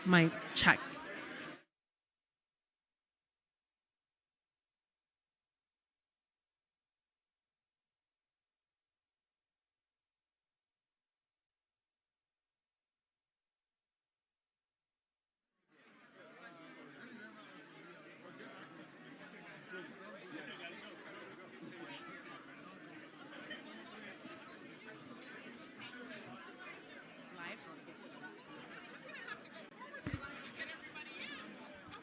Mic check.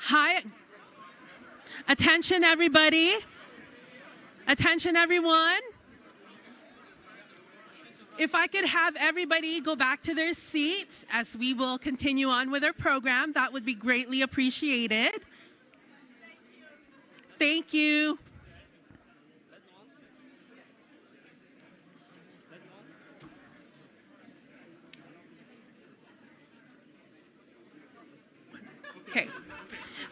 Hi. Attention, everybody. Attention, everyone. If I could have everybody go back to their seats as we will continue on with our program, that would be greatly appreciated. Thank you. Okay.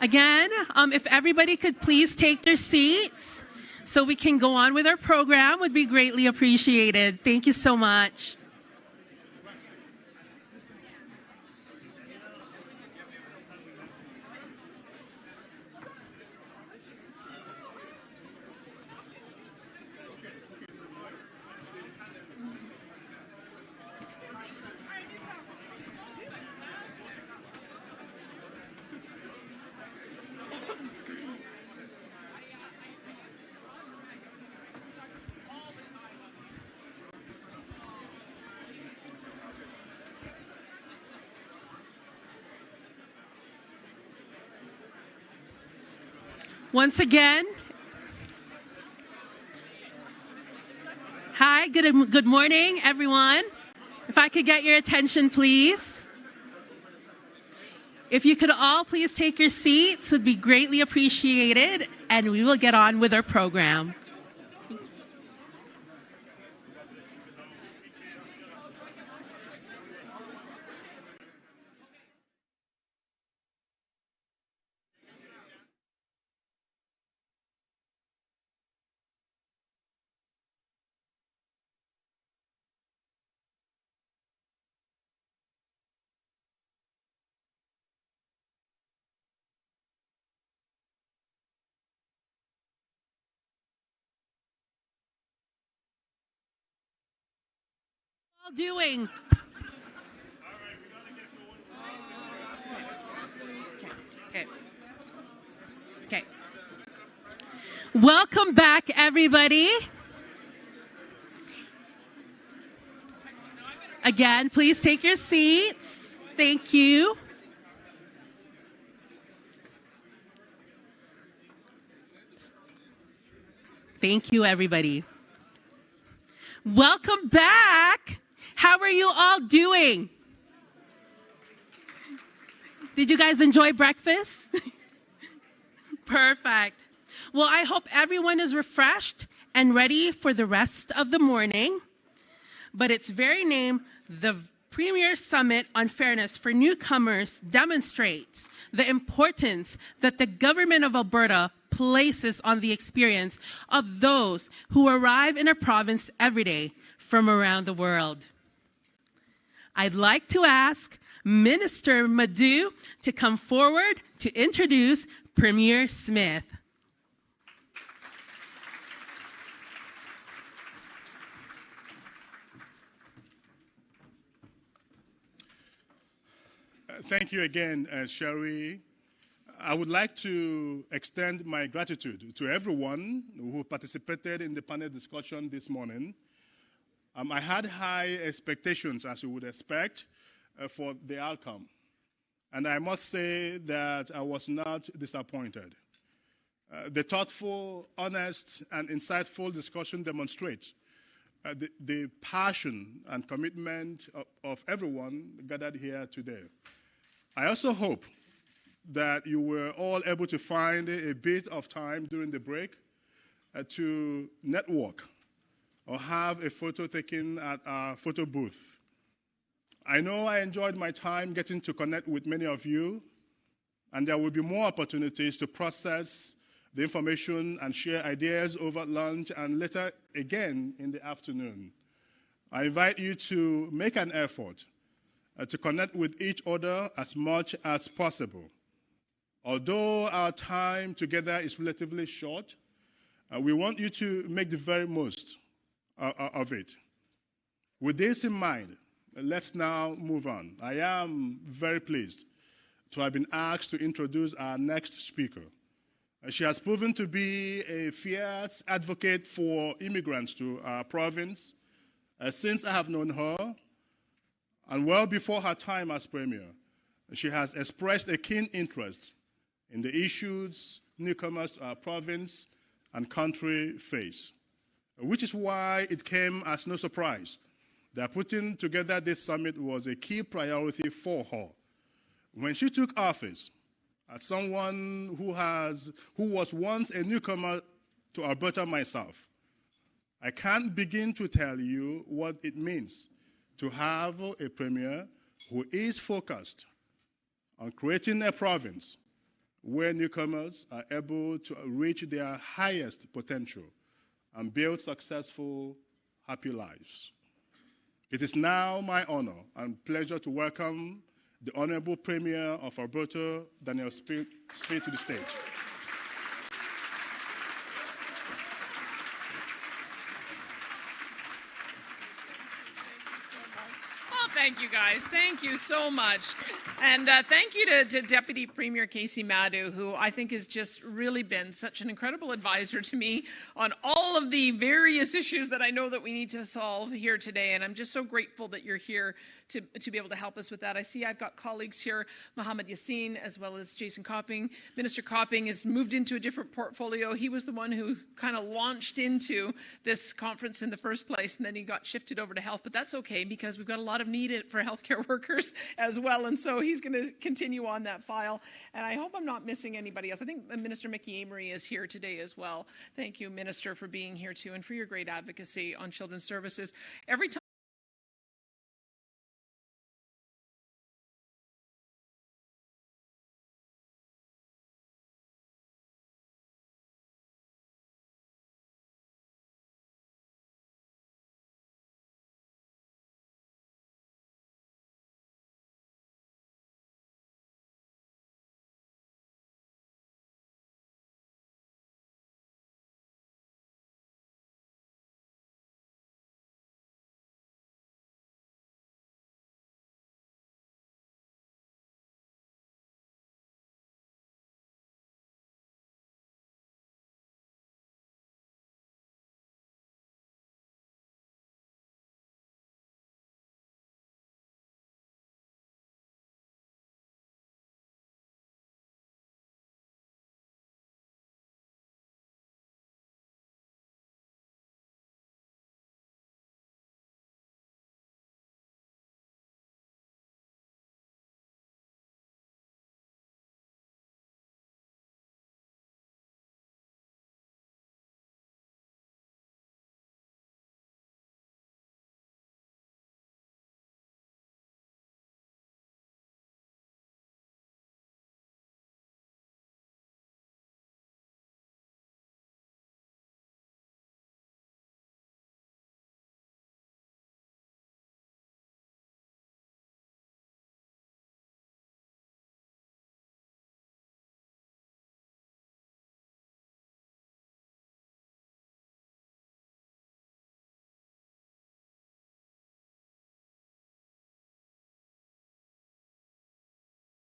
Again, if everybody could please take their seats so we can go on with our program, would be greatly appreciated. Thank you so much. Once again, hi, good morning, everyone. If I could get your attention, please. If you could all please take your seats, would be greatly appreciated, and we will get on with our program. Doing? Okay. Welcome back, everybody. Again, please take your seats. Thank you. Thank you, everybody. Welcome back. How are you all doing? Did you guys enjoy breakfast? Perfect. Well, I hope everyone is refreshed and ready for the rest of the morning. But its very name, the Premier Summit on Fairness for Newcomers, demonstrates the importance that the government of Alberta places on the experience of those who arrive in our province every day from around the world. I'd like to ask Minister Madhu to come forward to introduce Premier Smith. Thank you again, Sherry. I would like to extend my gratitude to everyone who participated in the panel discussion this morning. I had high expectations, as you would expect, for the outcome. And I must say that I was not disappointed. The thoughtful, honest, and insightful discussion demonstrates the passion and commitment of everyone gathered here today. I also hope that you were all able to find a bit of time during the break to network or have a photo taken at our photo booth. I know I enjoyed my time getting to connect with many of you, and there will be more opportunities to process the information and share ideas over lunch and later again in the afternoon. I invite you to make an effort to connect with each other as much as possible. Although our time together is relatively short, we want you to make the very most of it. With this in mind, let's now move on. I am very pleased to have been asked to introduce our next speaker. She has proven to be a fierce advocate for immigrants to our province since I have known her, and well before her time as Premier. She has expressed a keen interest in the issues newcomers to our province and country face, which is why it came as no surprise that putting together this summit was a key priority for her. When she took office, as someone who was once a newcomer to Alberta myself, I can't begin to tell you what it means to have a premier who is focused on creating a province where newcomers are able to reach their highest potential and build successful, happy lives. It is now my honor and pleasure to welcome the Honorable Premier of Alberta, Danielle Smith, to the stage. Thank you, guys. Thank you so much. And thank you to Deputy Premier Casey Madhu, who I think has just really been such an incredible advisor to me on all of the various issues that I know that we need to solve here today. And I'm just so grateful that you're here to be able to help us with that. I see I've got colleagues here, Mohammed Yassin, as well as Jason Copping. Minister Copping has moved into a different portfolio. He was the one who kind of launched into this conference in the first place, and then he got shifted over to health. But that's okay, because we've got a lot of need for healthcare workers as well, and so he's going to continue on that file. And I hope I'm not missing anybody else. I think Minister Mickey Amory is here today as well. Thank you, Minister, for being here too, and for your great advocacy on children's services. Every time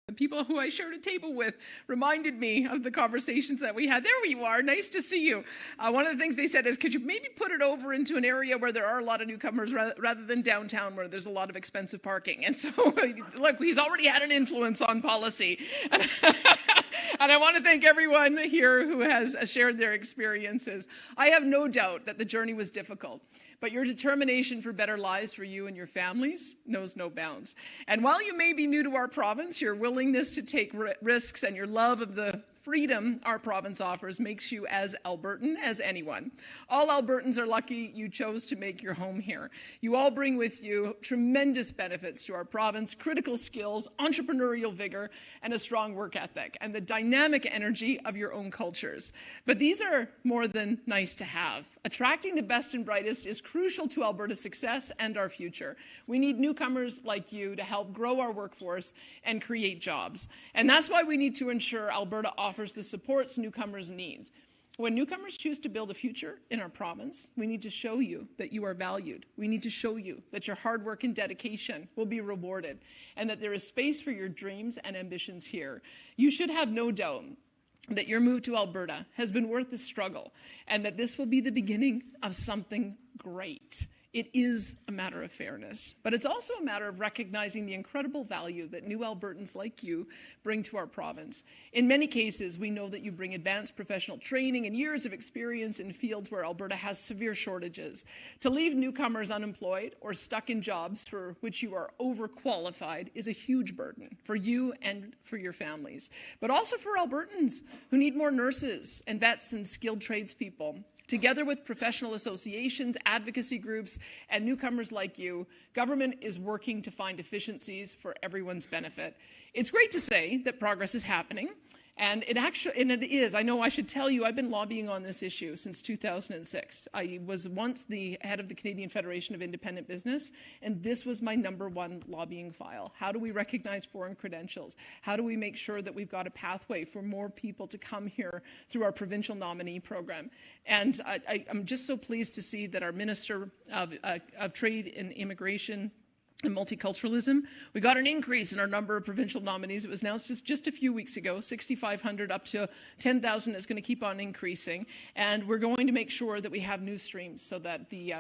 the people who I shared a table with reminded me of the conversations that we had. There you are. Nice to see you. One of the things they said is, could you maybe put it over into an area where there are a lot of newcomers rather than downtown where there's a lot of expensive parking? And so, look, he's already had an influence on policy. And I want to thank everyone here who has shared their experiences. I have no doubt that the journey was difficult, but your determination for better lives for you and your families knows no bounds. And while you may be new to our province, your willingness to take risks and your love of the freedom our province offers makes you as Albertan as anyone. All Albertans are lucky you chose to make your home here. You all bring with you tremendous benefits to our province, critical skills, entrepreneurial vigor, and a strong work ethic, and the dynamic energy of your own cultures. But these are more than nice to have. Attracting the best and brightest is crucial to Alberta's success and our future. We need newcomers like you to help grow our workforce and create jobs. And that's why we need to ensure Alberta offers the supports newcomers need. When newcomers choose to build a future in our province, we need to show you that you are valued. We need to show you that your hard work and dedication will be rewarded and that there is space for your dreams and ambitions here. You should have no doubt that your move to Alberta has been worth the struggle and that this will be the beginning of something great. It is a matter of fairness, but it's also a matter of recognizing the incredible value that new Albertans like you bring to our province. In many cases, we know that you bring advanced professional training and years of experience in fields where Alberta has severe shortages. To leave newcomers unemployed or stuck in jobs for which you are overqualified is a huge burden for you and for your families, but also for Albertans who need more nurses and vets and skilled tradespeople. Together with professional associations, advocacy groups, and newcomers like you, government is working to find efficiencies for everyone's benefit. It's great to say that progress is happening, and it is. I know I should tell you, I've been lobbying on this issue since 2006. I was once the head of the Canadian Federation of Independent Business, and this was my #1 lobbying file. How do we recognize foreign credentials? How do we make sure that we've got a pathway for more people to come here through our provincial nominee program? And I'm just so pleased to see that our Minister of Trade and Immigration and Multiculturalism, we got an increase in our number of provincial nominees. It was announced just a few weeks ago, 6,500 up to 10,000 is going to keep on increasing. And we're going to make sure that we have new streams so that the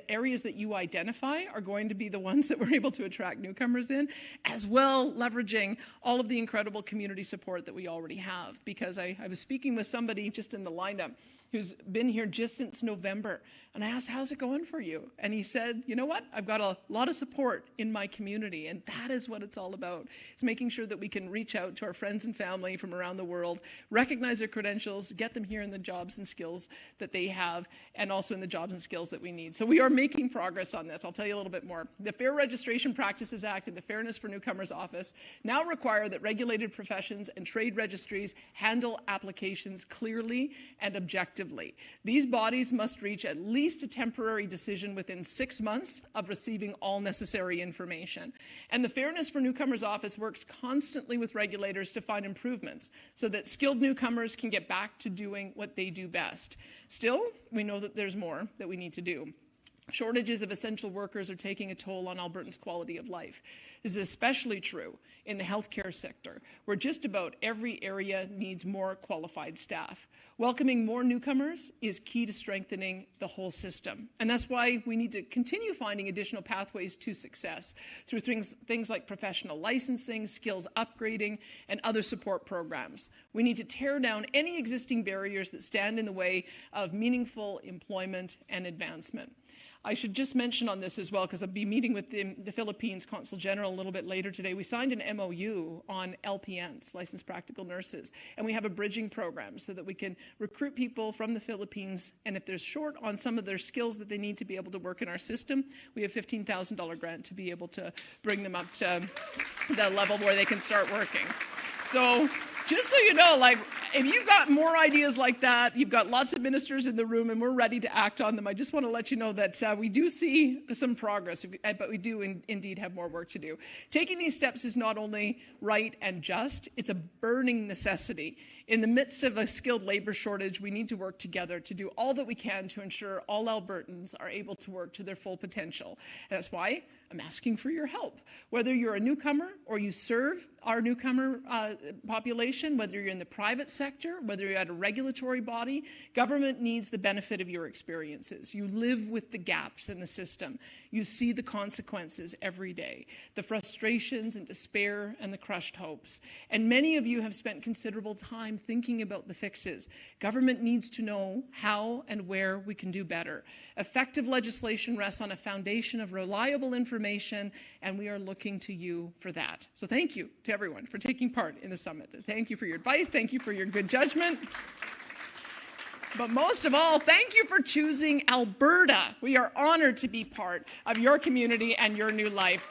areas that you identify are going to be the ones that we're able to attract newcomers in, as well leveraging all of the incredible community support that we already have. Because I was speaking with somebody just in the lineup who's been here just since November. And I asked, how's it going for you? And he said, you know what? I've got a lot of support in my community. And that is what it's all about. It's making sure that we can reach out to our friends and family from around the world, recognize their credentials, get them here in the jobs and skills that they have, and also in the jobs and skills that we need. So we are making progress on this. I'll tell you a little bit more. The Fair Registration Practices Act and the Fairness for Newcomers Office now require that regulated professions and trade registries handle applications clearly and objectively. These bodies must reach at least a temporary decision within 6 months of receiving all necessary information. And the Fairness for Newcomers Office works constantly with regulators to find improvements so that skilled newcomers can get back to doing what they do best. Still, we know that there's more that we need to do. Shortages of essential workers are taking a toll on Albertans' quality of life. This is especially true in the healthcare sector, where just about every area needs more qualified staff. Welcoming more newcomers is key to strengthening the whole system. And that's why we need to continue finding additional pathways to success through things like professional licensing, skills upgrading, and other support programs. We need to tear down any existing barriers that stand in the way of meaningful employment and advancement. I should just mention on this as well, because I'll be meeting with the Philippines Consul General a little bit later today. We signed an MOU on LPNs, licensed practical nurses, and we have a bridging program so that we can recruit people from the Philippines, and if they're short on some of their skills that they need to be able to work in our system, we have $15,000 grant to be able to bring them up to the level where they can start working. So just so you know, like, if you've got more ideas like that, you've got lots of ministers in the room and we're ready to act on them. I just want to let you know that we do see some progress, but we do indeed have more work to do. Taking these steps is not only right and just, it's a burning necessity. In the midst of a skilled labor shortage, we need to work together to do all that we can to ensure all Albertans are able to work to their full potential. And that's why I'm asking for your help. Whether you're a newcomer or you serve our newcomer population, whether you're in the private sector, whether you're at a regulatory body, government needs the benefit of your experiences. You live with the gaps in the system. You see the consequences every day, the frustrations and despair and the crushed hopes. And many of you have spent considerable time thinking about the fixes. Government needs to know how and where we can do better. Effective legislation rests on a foundation of reliable information information, and we are looking to you for that. So thank you to everyone for taking part in the summit. Thank you for your advice. Thank you for your good judgment. But most of all, thank you for choosing Alberta. We are honored to be part of your community and your new life.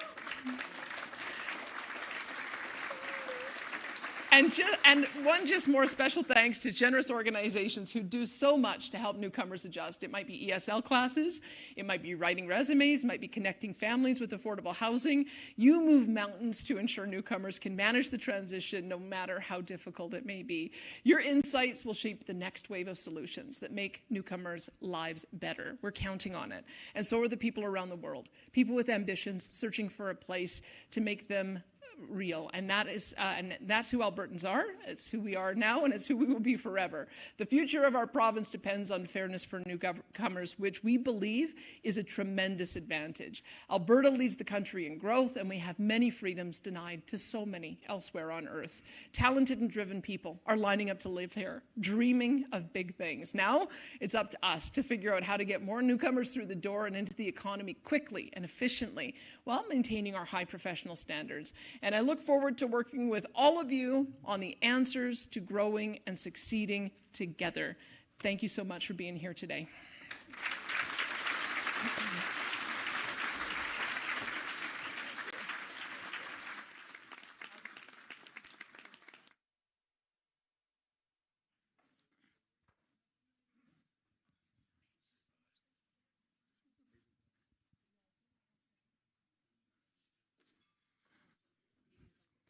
And one just more special thanks to generous organizations who do so much to help newcomers adjust. It might be ESL classes, it might be writing resumes, it might be connecting families with affordable housing. You move mountains to ensure newcomers can manage the transition no matter how difficult it may be. Your insights will shape the next wave of solutions that make newcomers' lives better. We're counting on it. And so are the people around the world, people with ambitions searching for a place to make them real, and that's who Albertans are. It's who we are now, and it's who we will be forever. The future of our province depends on fairness for newcomers, which we believe is a tremendous advantage. Alberta leads the country in growth, and we have many freedoms denied to so many elsewhere on earth. Talented and driven people are lining up to live here, dreaming of big things. Now it's up to us to figure out how to get more newcomers through the door and into the economy quickly and efficiently while maintaining our high professional standards. And I look forward to working with all of you on the answers to growing and succeeding together. Thank you so much for being here today.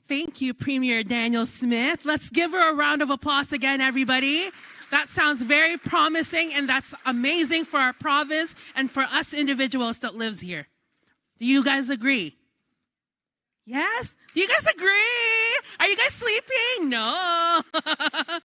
Thank you, Premier Danielle Smith. Let's give her a round of applause again, everybody. That sounds very promising, and that's amazing for our province and for us individuals that lives here. Do you guys agree? Yes? Do you guys agree? Are you guys sleeping? No.